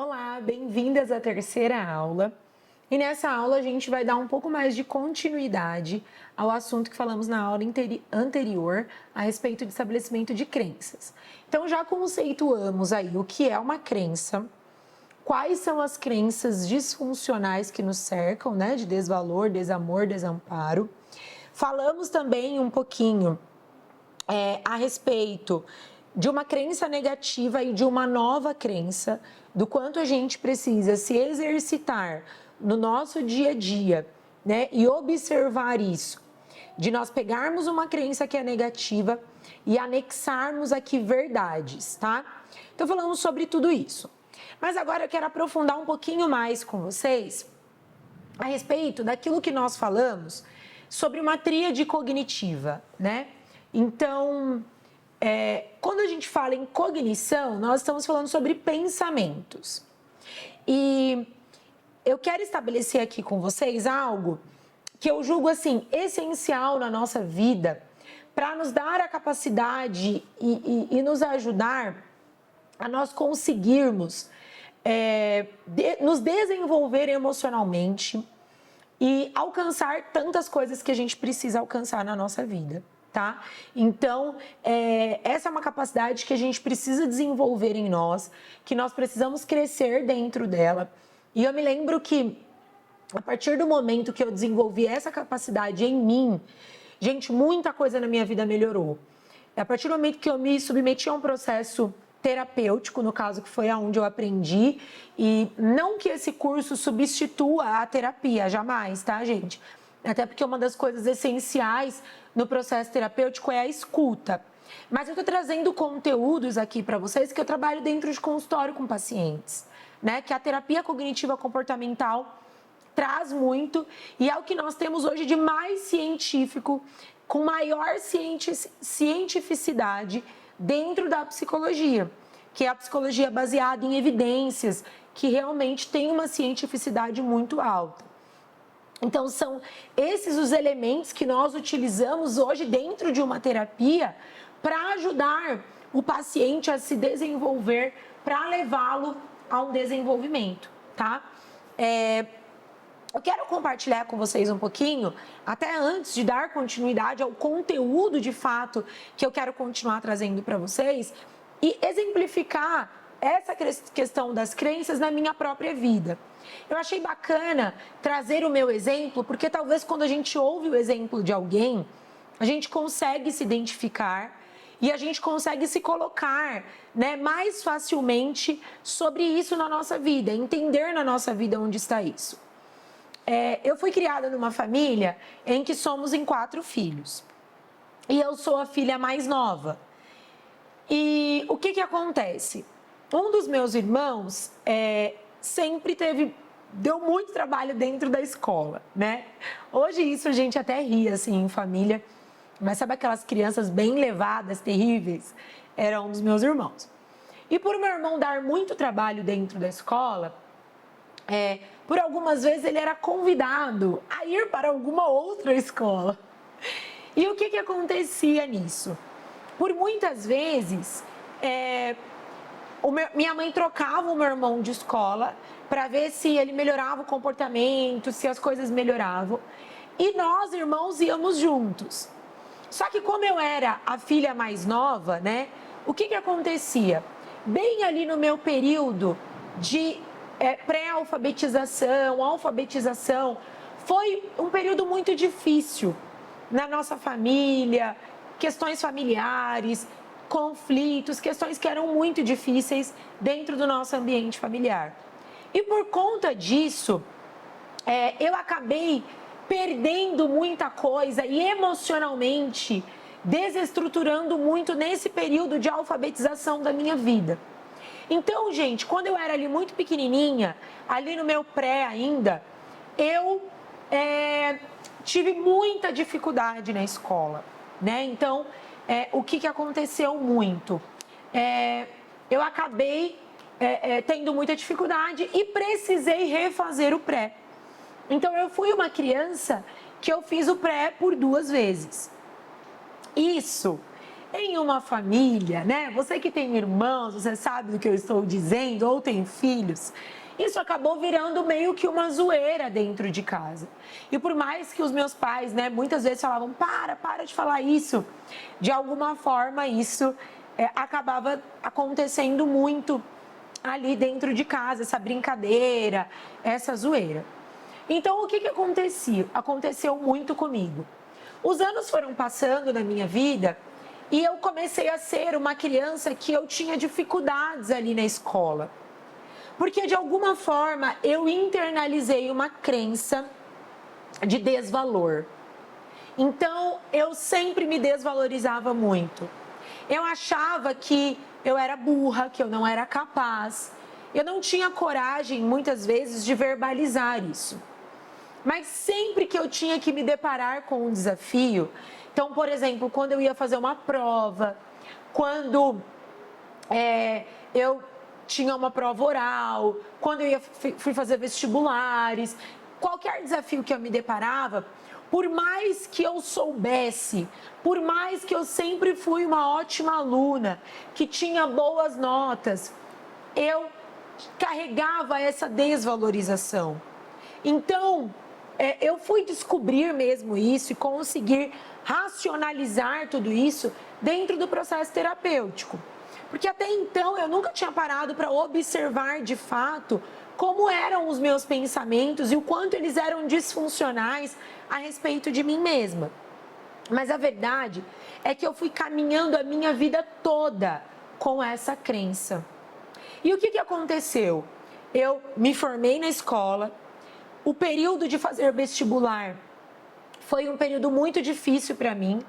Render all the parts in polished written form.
Olá, bem-vindas à terceira aula. E nessa aula a gente vai dar um pouco mais de continuidade ao assunto que falamos na aula anterior a respeito de estabelecimento de crenças. Então já conceituamos aí o que é uma crença, quais são as crenças disfuncionais que nos cercam, né, de desvalor, desamor, desamparo. Falamos também um pouquinho a respeito de uma crença negativa e de uma nova crença, do quanto a gente precisa se exercitar no nosso dia a dia, né? E observar isso, de nós pegarmos uma crença que é negativa e anexarmos aqui verdades, tá? Então falamos sobre tudo isso. Mas agora eu quero aprofundar um pouquinho mais com vocês a respeito daquilo que nós falamos sobre uma tríade cognitiva, né? Então, quando a gente fala em cognição, nós estamos falando sobre pensamentos. E eu quero estabelecer aqui com vocês algo que eu julgo assim essencial na nossa vida para nos dar a capacidade e nos ajudar a nós conseguirmos nos desenvolver emocionalmente e alcançar tantas coisas que a gente precisa alcançar na nossa vida, tá? Então, essa é uma capacidade que a gente precisa desenvolver em nós, que nós precisamos crescer dentro dela. E eu me lembro que, a partir do momento que eu desenvolvi essa capacidade em mim, gente, muita coisa na minha vida melhorou. A partir do momento que eu me submeti a um processo terapêutico, no caso que foi aonde eu aprendi, e não que esse curso substitua a terapia, jamais, tá, gente? Até porque uma das coisas essenciais no processo terapêutico é a escuta. Mas eu tô trazendo conteúdos aqui para vocês que eu trabalho dentro de consultório com pacientes, né? Que a terapia cognitiva comportamental traz muito e é o que nós temos hoje de mais científico, com maior cientificidade dentro da psicologia, que é a psicologia baseada em evidências, que realmente tem uma cientificidade muito alta. Então, são esses os elementos que nós utilizamos hoje dentro de uma terapia para ajudar o paciente a se desenvolver, para levá-lo a um desenvolvimento, tá? Eu quero compartilhar com vocês um pouquinho, até antes de dar continuidade ao conteúdo de fato que eu quero continuar trazendo para vocês e exemplificar essa questão das crenças na minha própria vida. Eu achei bacana trazer o meu exemplo, porque talvez quando a gente ouve o exemplo de alguém, a gente consegue se identificar e a gente consegue se colocar, né, mais facilmente sobre isso na nossa vida, entender na nossa vida onde está isso. Eu fui criada numa família em que somos em 4 filhos. E eu sou a filha mais nova. E o que acontece? Um dos meus irmãos sempre deu muito trabalho dentro da escola, né? Hoje isso a gente até ri, assim, em família. Mas sabe aquelas crianças bem levadas, terríveis? Era um dos meus irmãos. E por meu irmão dar muito trabalho dentro da escola, por algumas vezes ele era convidado a ir para alguma outra escola. E o que acontecia nisso? Por muitas vezes, minha mãe trocava o meu irmão de escola para ver se ele melhorava o comportamento, se as coisas melhoravam. E nós, irmãos, íamos juntos. Só que como eu era a filha mais nova, né? O que acontecia? Bem ali no meu período de pré-alfabetização, alfabetização, foi um período muito difícil na nossa família, questões familiares, conflitos, questões que eram muito difíceis dentro do nosso ambiente familiar. E por conta disso, eu acabei perdendo muita coisa e emocionalmente desestruturando muito nesse período de alfabetização da minha vida. Então, gente, quando eu era ali muito pequenininha, ali no meu pré ainda, eu tive muita dificuldade na escola, né? Então, o que aconteceu muito? Eu acabei tendo muita dificuldade e precisei refazer o pré. Então, eu fui uma criança que eu fiz o pré por 2 vezes. Isso em uma família, né? Você que tem irmãos, você sabe do que eu estou dizendo, ou tem filhos, isso acabou virando meio que uma zoeira dentro de casa. E por mais que os meus pais, né, muitas vezes falavam, para de falar isso, de alguma forma isso acabava acontecendo muito ali dentro de casa, essa brincadeira, essa zoeira. Então, o que acontecia? Aconteceu muito comigo. Os anos foram passando na minha vida e eu comecei a ser uma criança que eu tinha dificuldades ali na escola. Porque, de alguma forma, eu internalizei uma crença de desvalor. Então, eu sempre me desvalorizava muito. Eu achava que eu era burra, que eu não era capaz. Eu não tinha coragem, muitas vezes, de verbalizar isso. Mas sempre que eu tinha que me deparar com um desafio, então, por exemplo, quando eu ia fazer uma prova, quando eu tinha uma prova oral, quando eu fui fazer vestibulares, qualquer desafio que eu me deparava, por mais que eu soubesse, por mais que eu sempre fui uma ótima aluna, que tinha boas notas, eu carregava essa desvalorização. Então, eu fui descobrir mesmo isso e conseguir racionalizar tudo isso dentro do processo terapêutico. Porque até então eu nunca tinha parado para observar de fato como eram os meus pensamentos e o quanto eles eram disfuncionais a respeito de mim mesma. Mas a verdade é que eu fui caminhando a minha vida toda com essa crença. E o que aconteceu? Eu me formei na escola. O período de fazer vestibular foi um período muito difícil para mim,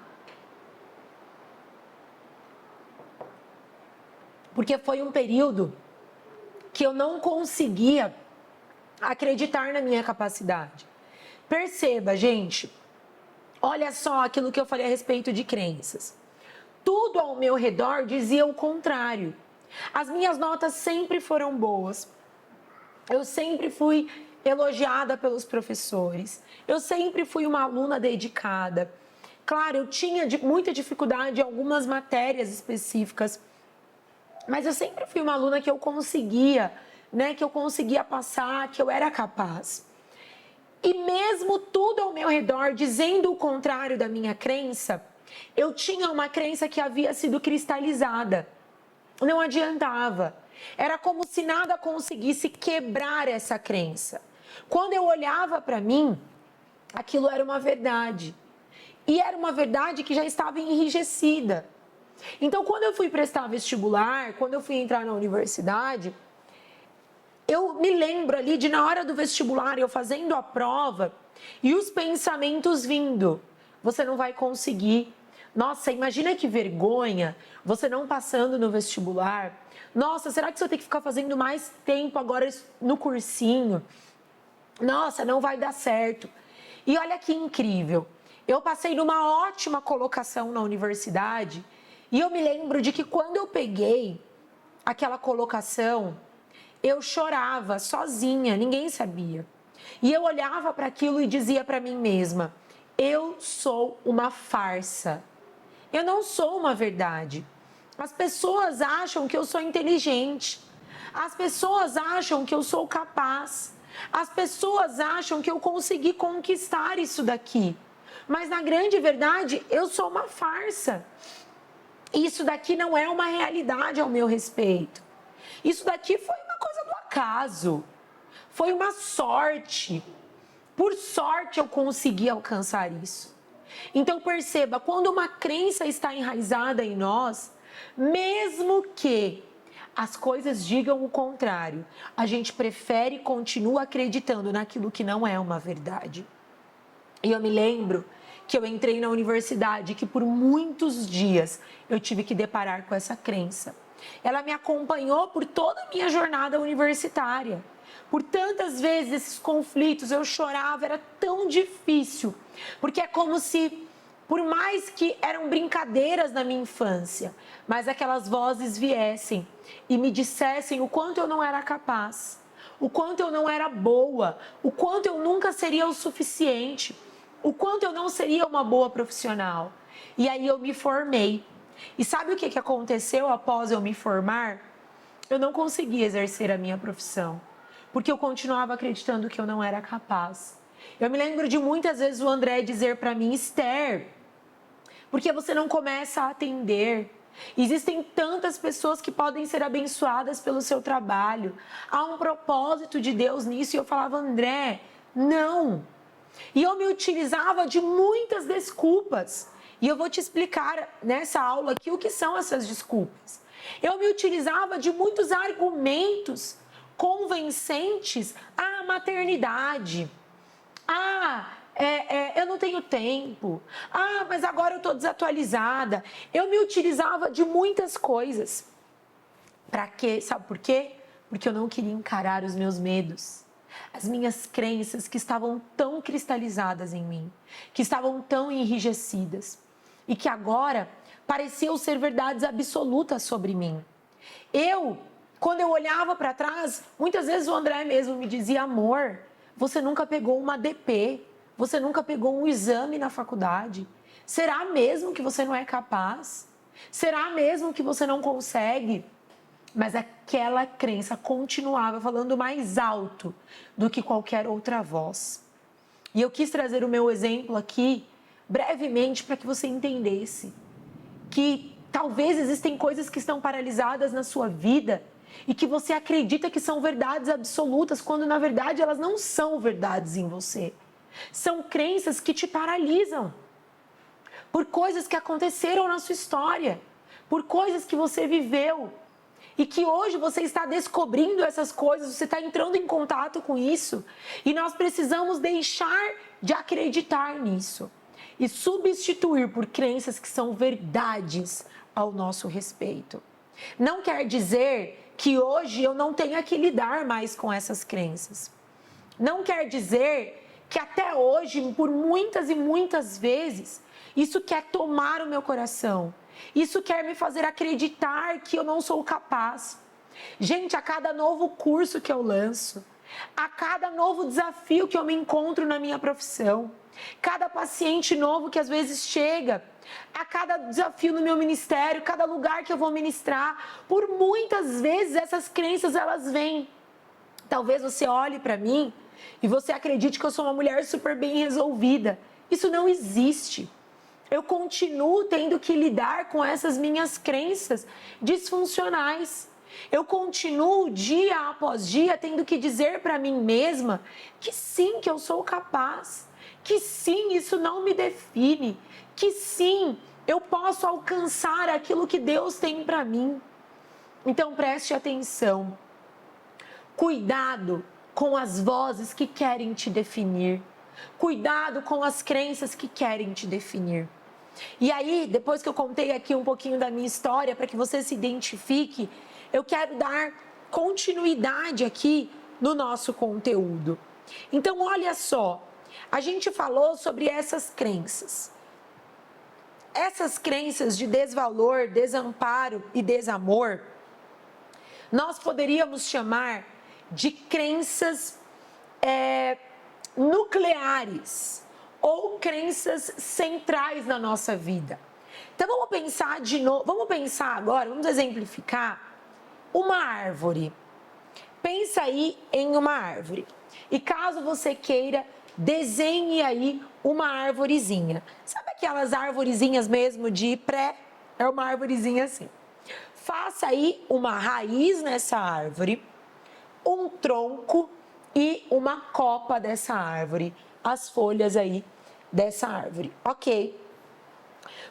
porque foi um período que eu não conseguia acreditar na minha capacidade. Perceba, gente, olha só aquilo que eu falei a respeito de crenças. Tudo ao meu redor dizia o contrário. As minhas notas sempre foram boas. Eu sempre fui elogiada pelos professores. Eu sempre fui uma aluna dedicada. Claro, eu tinha muita dificuldade em algumas matérias específicas, mas eu sempre fui uma aluna que eu conseguia, né? Que eu conseguia passar, que eu era capaz. E mesmo tudo ao meu redor dizendo o contrário da minha crença, eu tinha uma crença que havia sido cristalizada. Não adiantava. Era como se nada conseguisse quebrar essa crença. Quando eu olhava para mim, aquilo era uma verdade. E era uma verdade que já estava enrijecida. Então, quando eu fui prestar vestibular, quando eu fui entrar na universidade, eu me lembro ali de, na hora do vestibular, eu fazendo a prova e os pensamentos vindo. Você não vai conseguir. Nossa, imagina que vergonha você não passando no vestibular. Nossa, será que você vai ter que ficar fazendo mais tempo agora no cursinho? Nossa, não vai dar certo. E olha que incrível. Eu passei numa ótima colocação na universidade e eu me lembro de que quando eu peguei aquela colocação, eu chorava sozinha, ninguém sabia. E eu olhava para aquilo e dizia para mim mesma: eu sou uma farsa. Eu não sou uma verdade. As pessoas acham que eu sou inteligente. As pessoas acham que eu sou capaz. As pessoas acham que eu consegui conquistar isso daqui. Mas na grande verdade, eu sou uma farsa. Isso daqui não é uma realidade ao meu respeito. Isso daqui foi uma coisa do acaso. Foi uma sorte. Por sorte eu consegui alcançar isso. Então perceba, quando uma crença está enraizada em nós, mesmo que as coisas digam o contrário, a gente prefere e continua acreditando naquilo que não é uma verdade. E eu me lembro que eu entrei na universidade, que por muitos dias eu tive que deparar com essa crença. Ela me acompanhou por toda a minha jornada universitária. Por tantas vezes esses conflitos eu chorava, era tão difícil, porque é como se, por mais que eram brincadeiras na minha infância, mas aquelas vozes viessem e me dissessem o quanto eu não era capaz, o quanto eu não era boa, o quanto eu nunca seria o suficiente, o quanto eu não seria uma boa profissional. E aí eu me formei. E sabe o que aconteceu após eu me formar? Eu não consegui exercer a minha profissão, porque eu continuava acreditando que eu não era capaz. Eu me lembro de muitas vezes o André dizer para mim: Esther, por que você não começa a atender? Existem tantas pessoas que podem ser abençoadas pelo seu trabalho. Há um propósito de Deus nisso. E eu falava: André, não. E eu me utilizava de muitas desculpas. E eu vou te explicar nessa aula aqui o que são essas desculpas. Eu me utilizava de muitos argumentos convincentes à maternidade. Eu não tenho tempo. Mas agora eu estou desatualizada. Eu me utilizava de muitas coisas. Para quê? Sabe por quê? Porque eu não queria encarar os meus medos. As minhas crenças que estavam tão cristalizadas em mim, que estavam tão enrijecidas e que agora pareciam ser verdades absolutas sobre mim. Quando eu olhava para trás, muitas vezes o André mesmo me dizia: amor, você nunca pegou uma DP, você nunca pegou um exame na faculdade. Será mesmo que você não é capaz? Será mesmo que você não consegue? Mas aquela crença continuava falando mais alto do que qualquer outra voz. E eu quis trazer o meu exemplo aqui, brevemente, para que você entendesse que talvez existem coisas que estão paralisadas na sua vida e que você acredita que são verdades absolutas, quando na verdade elas não são verdades em você. São crenças que te paralisam por coisas que aconteceram na sua história, por coisas que você viveu. E que hoje você está descobrindo essas coisas, você está entrando em contato com isso. E nós precisamos deixar de acreditar nisso e substituir por crenças que são verdades ao nosso respeito. Não quer dizer que hoje eu não tenha que lidar mais com essas crenças. Não quer dizer que até hoje, por muitas e muitas vezes, isso quer tomar o meu coração. Isso quer me fazer acreditar que eu não sou capaz. Gente, a cada novo curso que eu lanço, a cada novo desafio que eu me encontro na minha profissão, cada paciente novo que às vezes chega, a cada desafio no meu ministério, cada lugar que eu vou ministrar, por muitas vezes essas crenças elas vêm. Talvez você olhe para mim e você acredite que eu sou uma mulher super bem resolvida. Isso não existe. Eu continuo tendo que lidar com essas minhas crenças disfuncionais. Eu continuo dia após dia tendo que dizer para mim mesma que sim, que eu sou capaz, que sim, isso não me define, que sim, eu posso alcançar aquilo que Deus tem para mim. Então preste atenção. Cuidado com as vozes que querem te definir. Cuidado com as crenças que querem te definir. E aí, depois que eu contei aqui um pouquinho da minha história, para que você se identifique, eu quero dar continuidade aqui no nosso conteúdo. Então, olha só, a gente falou sobre essas crenças. Essas crenças de desvalor, desamparo e desamor, nós poderíamos chamar de crenças nucleares ou crenças centrais na nossa vida. Então vamos pensar de novo, vamos pensar agora, vamos exemplificar uma árvore. Pensa aí em uma árvore. E caso você queira, desenhe aí uma arvorezinha. Sabe aquelas arvorezinhas mesmo de pré? É uma arvorezinha assim. Faça aí uma raiz nessa árvore, um tronco e uma copa dessa árvore. As folhas aí dessa árvore, ok?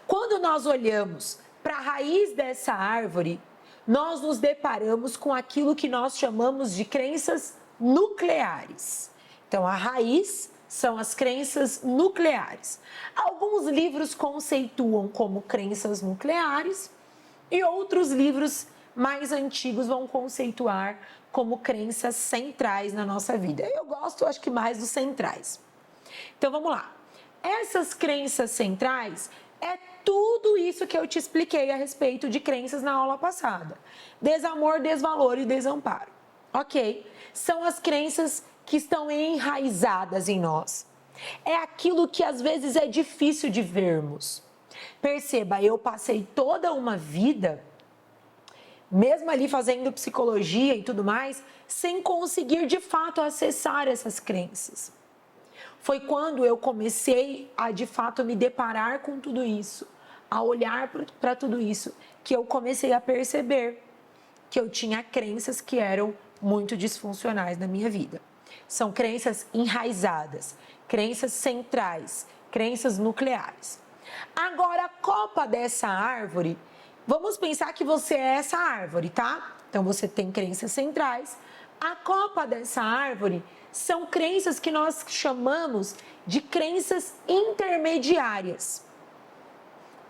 Quando nós olhamos para a raiz dessa árvore, nós nos deparamos com aquilo que nós chamamos de crenças nucleares. Então, a raiz são as crenças nucleares. Alguns livros conceituam como crenças nucleares e outros livros mais antigos vão conceituar como crenças centrais na nossa vida. Eu gosto, acho que mais dos centrais. Então, vamos lá. Essas crenças centrais é tudo isso que eu te expliquei a respeito de crenças na aula passada. Desamor, desvalor e desamparo. Ok? São as crenças que estão enraizadas em nós. É aquilo que às vezes é difícil de vermos. Perceba, eu passei toda uma vida, mesmo ali fazendo psicologia e tudo mais, sem conseguir de fato acessar essas crenças. Foi quando eu comecei a de fato me deparar com tudo isso, a olhar para tudo isso, que eu comecei a perceber que eu tinha crenças que eram muito disfuncionais na minha vida. São crenças enraizadas, crenças centrais, crenças nucleares. Agora, a copa dessa árvore, vamos pensar que você é essa árvore, tá? Então, você tem crenças centrais. A copa dessa árvore são crenças que nós chamamos de crenças intermediárias.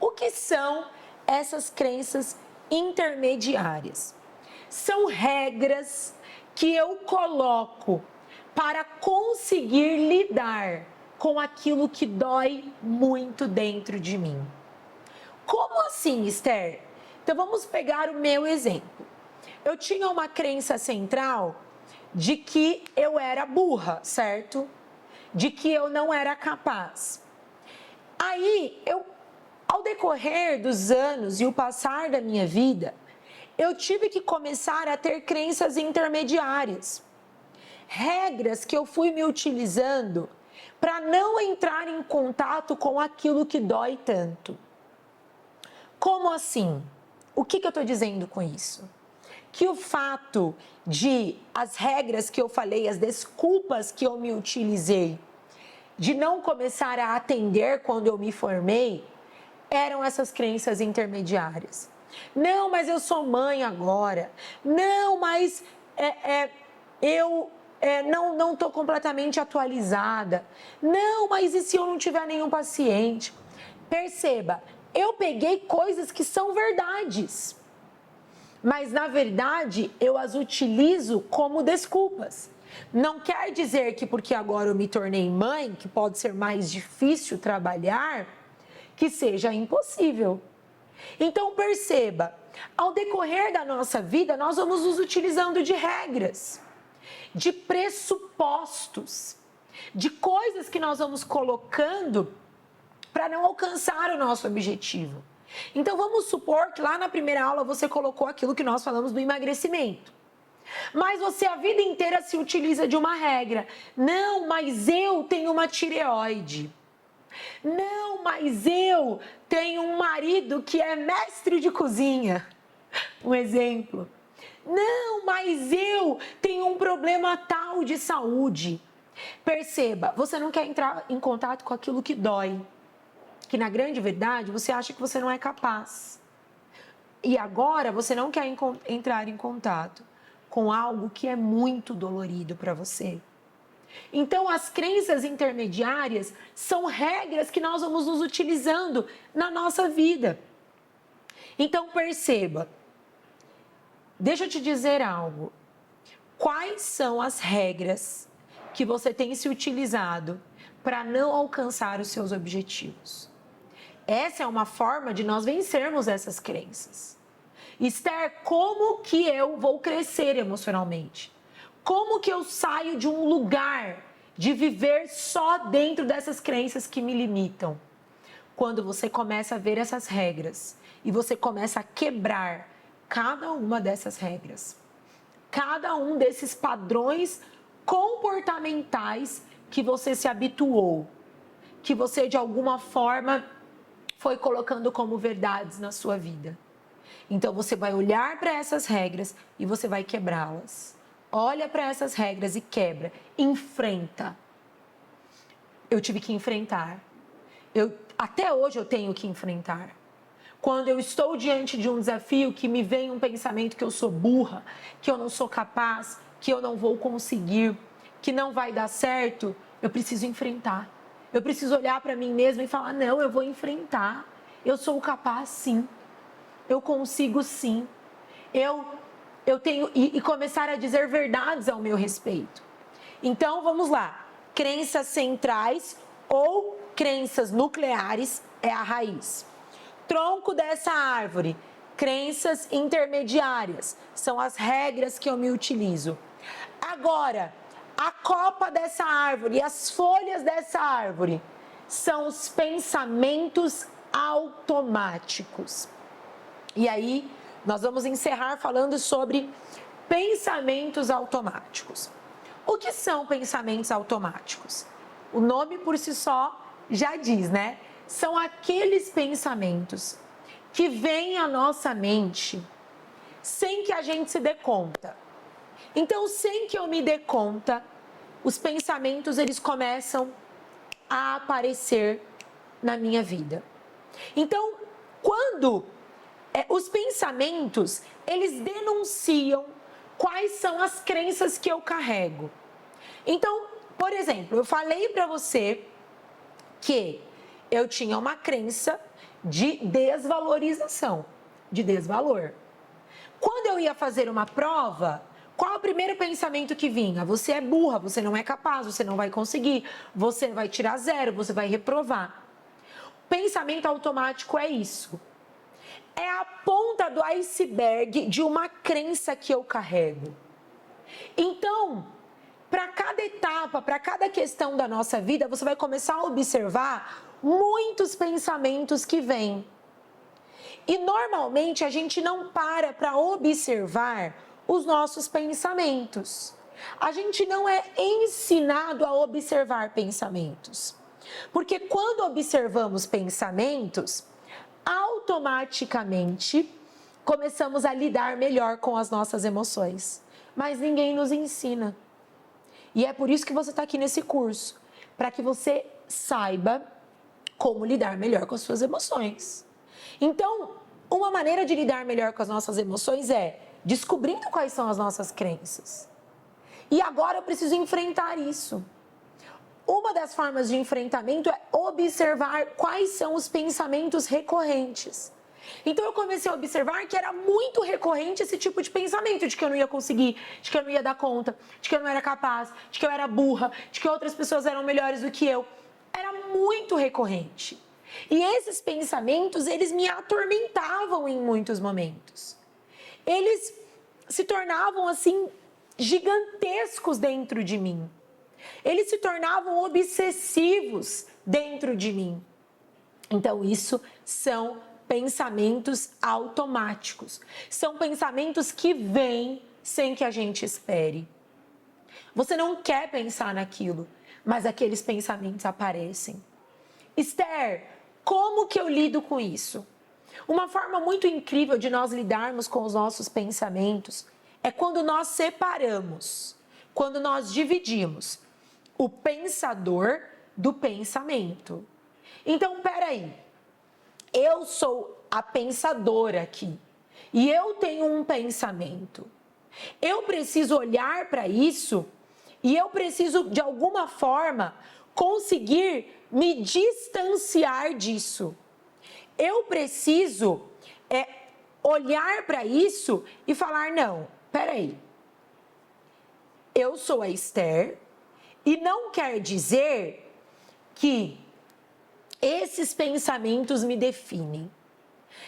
O que são essas crenças intermediárias? São regras que eu coloco para conseguir lidar com aquilo que dói muito dentro de mim. Como assim, Esther? Então vamos pegar o meu exemplo. Eu tinha uma crença central de que eu era burra, certo? De que eu não era capaz. Aí, ao decorrer dos anos e o passar da minha vida, eu tive que começar a ter crenças intermediárias. Regras que eu fui me utilizando para não entrar em contato com aquilo que dói tanto. Como assim? O que eu estou dizendo com isso? Que o fato de as regras que eu falei, as desculpas que eu me utilizei, de não começar a atender quando eu me formei, eram essas crenças intermediárias. Não, mas eu sou mãe agora. Não, mas eu não estou completamente atualizada. Não, mas e se eu não tiver nenhum paciente? Perceba, eu peguei coisas que são verdades, mas na verdade eu as utilizo como desculpas. Não quer dizer que porque agora eu me tornei mãe, que pode ser mais difícil trabalhar, que seja impossível. Então perceba, ao decorrer da nossa vida, nós vamos nos utilizando de regras, de pressupostos, de coisas que nós vamos colocando para não alcançar o nosso objetivo. Então vamos supor que lá na primeira aula você colocou aquilo que nós falamos do emagrecimento. Mas você a vida inteira se utiliza de uma regra. Não, mas eu tenho uma tireoide. Não, mas eu tenho um marido que é mestre de cozinha. Um exemplo. Não, mas eu tenho um problema tal de saúde. Perceba, você não quer entrar em contato com aquilo que dói. Que na grande verdade você acha que você não é capaz. E agora você não quer entrar em contato com algo que é muito dolorido para você. Então, as crenças intermediárias são regras que nós vamos nos utilizando na nossa vida. Então, perceba, deixa eu te dizer algo. Quais são as regras que você tem se utilizado para não alcançar os seus objetivos? Essa é uma forma de nós vencermos essas crenças. Esther, como que eu vou crescer emocionalmente? Como que eu saio de um lugar de viver só dentro dessas crenças que me limitam? Quando você começa a ver essas regras e você começa a quebrar cada uma dessas regras, cada um desses padrões comportamentais que você se habituou, que você de alguma forma foi colocando como verdades na sua vida. Então você vai olhar para essas regras e você vai quebrá-las. Olha para essas regras e quebra. Enfrenta. Eu tive que enfrentar. Até hoje eu tenho que enfrentar. Quando eu estou diante de um desafio que me vem um pensamento que eu sou burra, que eu não sou capaz, que eu não vou conseguir, que não vai dar certo, eu preciso enfrentar. Eu preciso olhar para mim mesma e falar, não, eu vou enfrentar. Eu sou capaz, sim. Eu consigo, sim. Eu tenho... E começar a dizer verdades ao meu respeito. Então, vamos lá. Crenças centrais ou crenças nucleares é a raiz. Tronco dessa árvore. Crenças intermediárias. São as regras que eu me utilizo. Agora, a copa dessa árvore e as folhas dessa árvore são os pensamentos automáticos. E aí, nós vamos encerrar falando sobre pensamentos automáticos. O que são pensamentos automáticos? O nome por si só já diz, né? São aqueles pensamentos que vêm à nossa mente sem que a gente se dê conta. Então, sem que eu me dê conta, os pensamentos eles começam a aparecer na minha vida. Então, quando os pensamentos, eles denunciam quais são as crenças que eu carrego. Então, por exemplo, eu falei para você que eu tinha uma crença de desvalorização, de desvalor. Quando eu ia fazer uma prova, qual é o primeiro pensamento que vinha? Você é burra, você não é capaz, você não vai conseguir, você vai tirar 0, você vai reprovar. Pensamento automático é isso. É a ponta do iceberg de uma crença que eu carrego. Então, para cada etapa, para cada questão da nossa vida, você vai começar a observar muitos pensamentos que vêm. E normalmente a gente não para observar os nossos pensamentos. A gente não é ensinado a observar pensamentos. Porque quando observamos pensamentos, automaticamente começamos a lidar melhor com as nossas emoções. Mas ninguém nos ensina. E é por isso que você está aqui nesse curso, para que você saiba como lidar melhor com as suas emoções. Então, uma maneira de lidar melhor com as nossas emoções é descobrindo quais são as nossas crenças. E agora eu preciso enfrentar isso. Uma das formas de enfrentamento é observar quais são os pensamentos recorrentes. Então eu comecei a observar que era muito recorrente esse tipo de pensamento, de que eu não ia conseguir, de que eu não ia dar conta, de que eu não era capaz, de que eu era burra, de que outras pessoas eram melhores do que eu. Era muito recorrente. E esses pensamentos, eles me atormentavam em muitos momentos. Eles se tornavam assim gigantescos dentro de mim. Eles se tornavam obsessivos dentro de mim. Então isso são pensamentos automáticos. São pensamentos que vêm sem que a gente espere. Você não quer pensar naquilo, mas aqueles pensamentos aparecem. Esther, como que eu lido com isso? Uma forma muito incrível de nós lidarmos com os nossos pensamentos é quando nós separamos, quando nós dividimos o pensador do pensamento. Então, peraí, eu sou a pensadora aqui e eu tenho um pensamento. Eu preciso olhar para isso e eu preciso, de alguma forma, conseguir me distanciar disso. Eu preciso olhar para isso e falar, não, peraí, eu sou a Esther e não quer dizer que esses pensamentos me definem.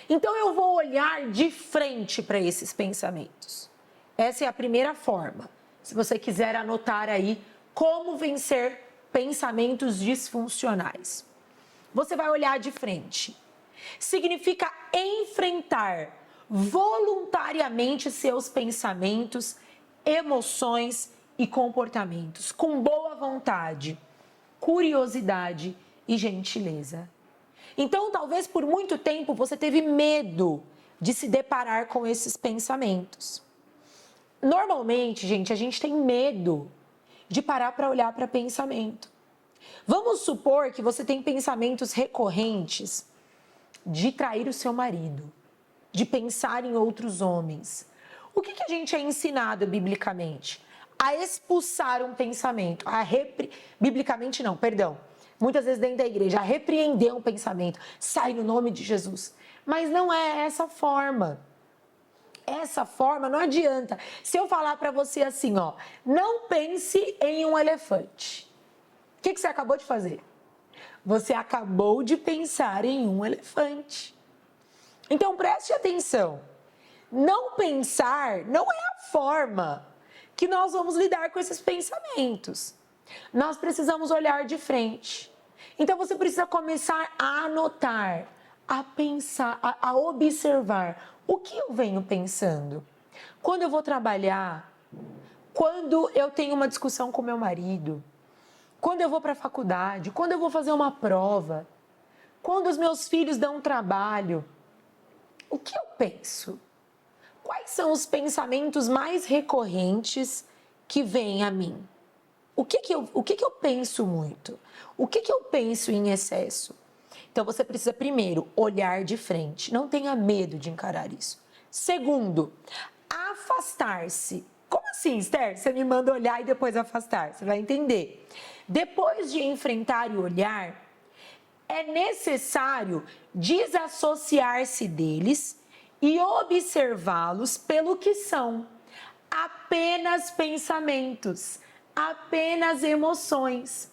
Então eu vou olhar de frente para esses pensamentos. Essa é a primeira forma. Se você quiser anotar aí como vencer pensamentos disfuncionais. Você vai olhar de frente. Significa enfrentar voluntariamente seus pensamentos, emoções e comportamentos com boa vontade, curiosidade e gentileza. Então, talvez por muito tempo você teve medo de se deparar com esses pensamentos. Normalmente, gente, a gente tem medo de parar para olhar para pensamento. Vamos supor que você tem pensamentos recorrentes de trair o seu marido, de pensar em outros homens. O que a gente é ensinado biblicamente? A expulsar um pensamento, biblicamente não, perdão. Muitas vezes dentro da igreja, a repreender um pensamento, sai no nome de Jesus. Mas não é essa forma. Essa forma não adianta. Se eu falar para você assim, ó, não pense em um elefante. O que você acabou de fazer? Você acabou de pensar em um elefante. Então preste atenção. Não pensar não é a forma que nós vamos lidar com esses pensamentos. Nós precisamos olhar de frente. Então você precisa começar a anotar, a pensar, a observar o que eu venho pensando. Quando eu vou trabalhar, quando eu tenho uma discussão com meu marido, quando eu vou para a faculdade, quando eu vou fazer uma prova, quando os meus filhos dão um trabalho, o que eu penso? Quais são os pensamentos mais recorrentes que vêm a mim? O que eu penso muito? O que eu penso em excesso? Então, você precisa, primeiro, olhar de frente. Não tenha medo de encarar isso. Segundo, afastar-se. Como assim, Esther? Você me manda olhar e depois afastar. Você vai entender. Depois de enfrentar e olhar, é necessário desassociar-se deles e observá-los pelo que são. Apenas pensamentos, apenas emoções.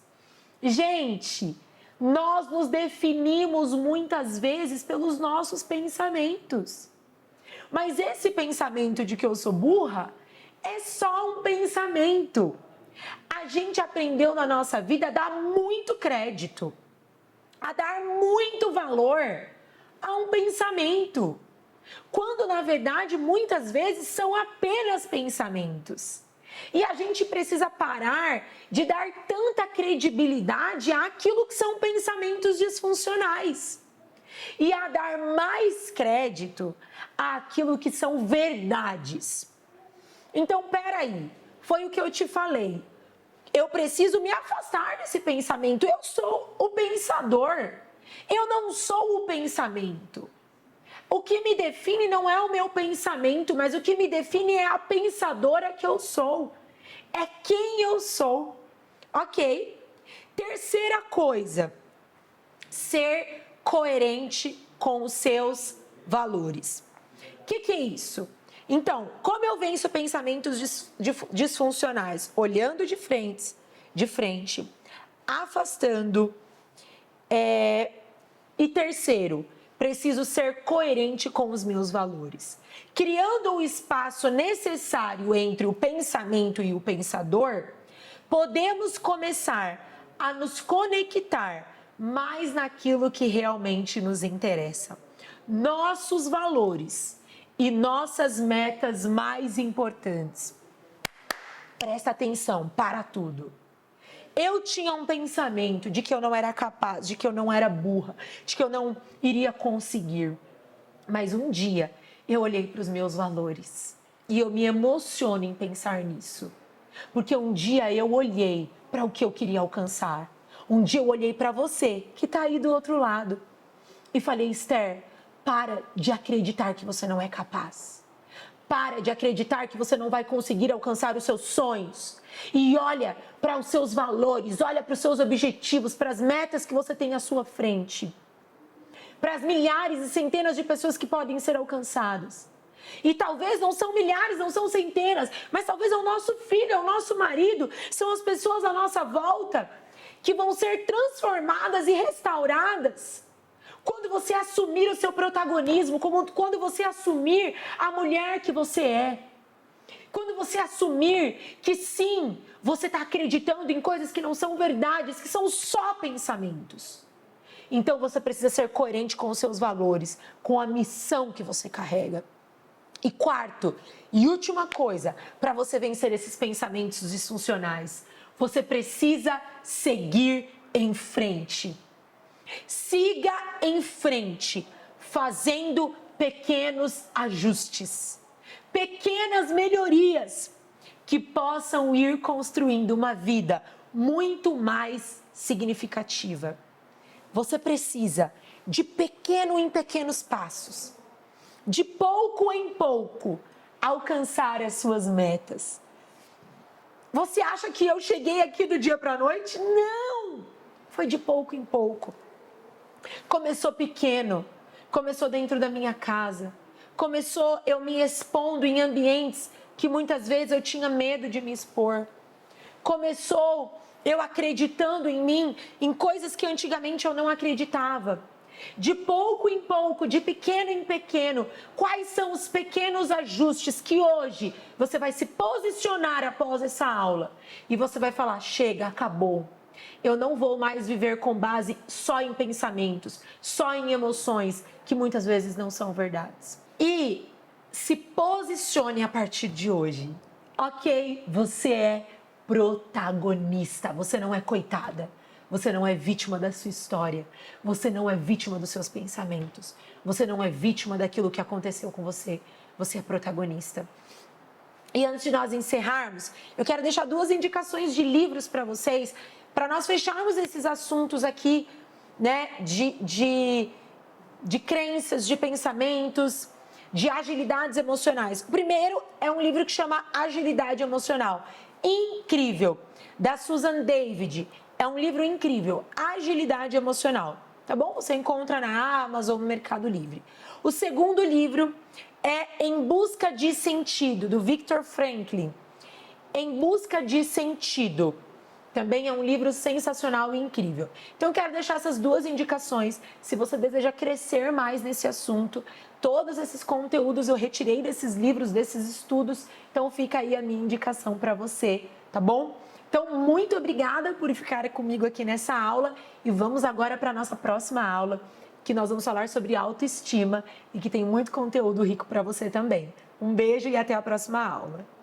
Gente, nós nos definimos muitas vezes pelos nossos pensamentos. Mas esse pensamento de que eu sou burra é só um pensamento. A gente aprendeu na nossa vida a dar muito crédito, a dar muito valor a um pensamento, quando na verdade muitas vezes são apenas pensamentos. E a gente precisa parar de dar tanta credibilidade àquilo que são pensamentos disfuncionais e a dar mais crédito àquilo que são verdades. Então, peraí, foi o que eu te falei. Eu preciso me afastar desse pensamento. Eu sou o pensador. Eu não sou o pensamento. O que me define não é o meu pensamento, mas o que me define é a pensadora que eu sou. É quem eu sou. Ok? Terceira coisa, ser coerente com os seus valores. O que é isso? Então, como eu venço pensamentos disfuncionais? Olhando de frente, afastando. E terceiro, preciso ser coerente com os meus valores. Criando o espaço necessário entre o pensamento e o pensador, podemos começar a nos conectar mais naquilo que realmente nos interessa. Nossos valores e nossas metas mais importantes. Presta atenção para tudo. Eu tinha um pensamento de que eu não era capaz, de que eu não era burra, de que eu não iria conseguir. Mas um dia eu olhei para os meus valores e eu me emociono em pensar nisso. Porque um dia eu olhei para o que eu queria alcançar. Um dia eu olhei para você que está aí do outro lado e falei, Esther, para de acreditar que você não é capaz. Para de acreditar que você não vai conseguir alcançar os seus sonhos. E olha para os seus valores, olha para os seus objetivos, para as metas que você tem à sua frente. Para as milhares e centenas de pessoas que podem ser alcançadas. E talvez não são milhares, não são centenas, mas talvez é o nosso filho, é o nosso marido, são as pessoas à nossa volta que vão ser transformadas e restauradas. Quando você assumir o seu protagonismo, quando você assumir a mulher que você é. Quando você assumir que sim, você está acreditando em coisas que não são verdades, que são só pensamentos. Então você precisa ser coerente com os seus valores, com a missão que você carrega. E quarto e última coisa, para você vencer esses pensamentos disfuncionais, você precisa seguir em frente. Siga em frente, fazendo pequenos ajustes, pequenas melhorias que possam ir construindo uma vida muito mais significativa. Você precisa de pequeno em pequenos passos, de pouco em pouco, alcançar as suas metas. Você acha que eu cheguei aqui do dia para a noite? Não! Foi de pouco em pouco. Começou pequeno, começou dentro da minha casa, começou eu me expondo em ambientes que muitas vezes eu tinha medo de me expor. Começou eu acreditando em mim, em coisas que antigamente eu não acreditava. De pouco em pouco, de pequeno em pequeno, quais são os pequenos ajustes que hoje você vai se posicionar após essa aula? E você vai falar, chega, acabou. Eu não vou mais viver com base só em pensamentos, só em emoções, que muitas vezes não são verdades. E se posicione a partir de hoje. Ok, você é protagonista, você não é coitada. Você não é vítima da sua história. Você não é vítima dos seus pensamentos. Você não é vítima daquilo que aconteceu com você. Você é protagonista. E antes de nós encerrarmos, eu quero deixar 2 indicações de livros para vocês, para nós fecharmos esses assuntos aqui, né, de crenças, de pensamentos, de agilidades emocionais. O primeiro é um livro que chama Agilidade Emocional. Incrível, da Susan David. É um livro incrível, Agilidade Emocional. Tá bom? Você encontra na Amazon, no Mercado Livre. O segundo livro é Em Busca de Sentido, do Viktor Frankl. Em Busca de Sentido. Também é um livro sensacional e incrível. Então, eu quero deixar essas 2 indicações. Se você deseja crescer mais nesse assunto, todos esses conteúdos eu retirei desses livros, desses estudos. Então, fica aí a minha indicação para você, tá bom? Então, muito obrigada por ficar comigo aqui nessa aula. E vamos agora para a nossa próxima aula, que nós vamos falar sobre autoestima e que tem muito conteúdo rico para você também. Um beijo e até a próxima aula.